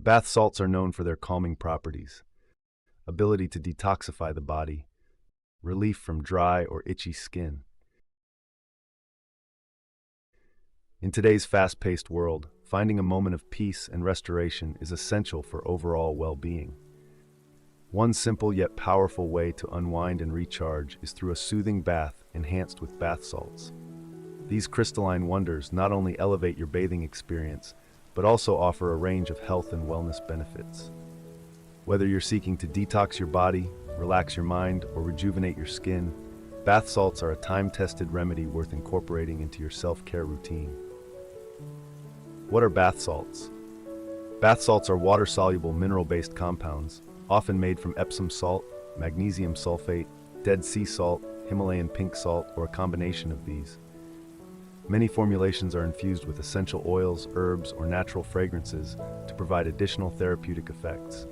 Bath salts are known for their calming properties, ability to detoxify the body, relief from dry or itchy skin. In today's fast-paced world, finding a moment of peace and restoration is essential for overall well-being. One simple yet powerful way to unwind and recharge is through a soothing bath enhanced with bath salts. These crystalline wonders not only elevate your bathing experience, but also offer a range of health and wellness benefits. Whether you're seeking to detox your body, relax your mind, or rejuvenate your skin, bath salts are a time-tested remedy worth incorporating into your self-care routine. What are bath salts? Bath salts are water-soluble mineral-based compounds, often made from Epsom salt, magnesium sulfate, Dead Sea salt, Himalayan pink salt, or a combination of these. Many formulations are infused with essential oils, herbs, or natural fragrances to provide additional therapeutic effects.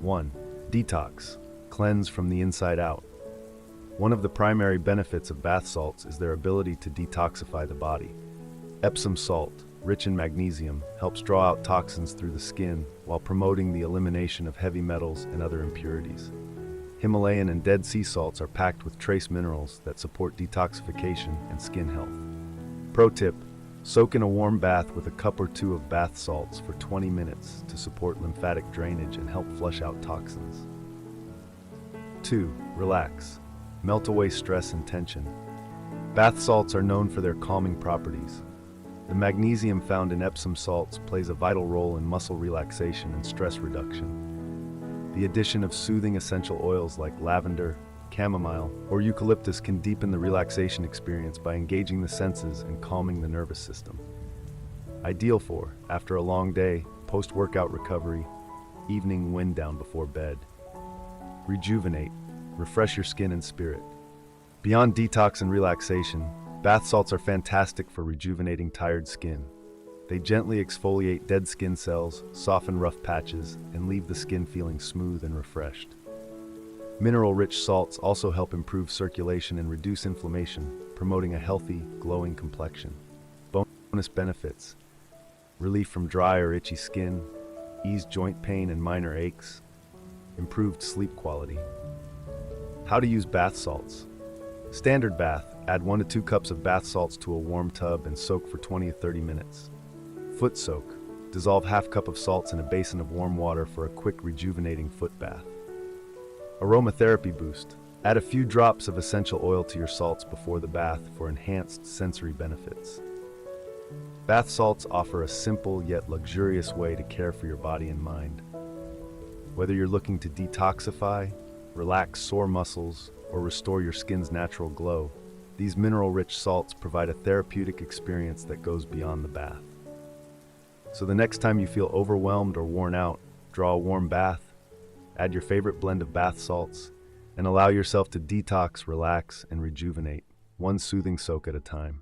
1. Detox. Cleanse from the inside out. One of the primary benefits of bath salts is their ability to detoxify the body. Epsom salt, rich in magnesium, helps draw out toxins through the skin while promoting the elimination of heavy metals and other impurities. Himalayan and Dead Sea salts are packed with trace minerals that support detoxification and skin health. Pro tip: soak in a warm bath with a cup or two of bath salts for 20 minutes to support lymphatic drainage and help flush out toxins. 2. Relax. Melt away stress and tension. Bath salts are known for their calming properties. The magnesium found in Epsom salts plays a vital role in muscle relaxation and stress reduction. The addition of soothing essential oils like lavender, chamomile, or eucalyptus can deepen the relaxation experience by engaging the senses and calming the nervous system. Ideal for, after a long day, post-workout recovery, evening wind down before bed. Rejuvenate. Refresh your skin and spirit. Beyond detox and relaxation, bath salts are fantastic for rejuvenating tired skin. They gently exfoliate dead skin cells, soften rough patches, and leave the skin feeling smooth and refreshed. Mineral-rich salts also help improve circulation and reduce inflammation, promoting a healthy, glowing complexion. Bonus benefits: relief from dry or itchy skin, ease joint pain and minor aches, improved sleep quality. How to use bath salts. Standard bath: add 1 to 2 cups of bath salts to a warm tub and soak for 20 to 30 minutes. Foot soak: dissolve half cup of salts in a basin of warm water for a quick rejuvenating foot bath. Aromatherapy boost: add a few drops of essential oil to your salts before the bath for enhanced sensory benefits. Bath salts offer a simple yet luxurious way to care for your body and mind. Whether you're looking to detoxify, relax sore muscles, or restore your skin's natural glow, these mineral-rich salts provide a therapeutic experience that goes beyond the bath. So the next time you feel overwhelmed or worn out, draw a warm bath, add your favorite blend of bath salts, and allow yourself to detox, relax, and rejuvenate, one soothing soak at a time.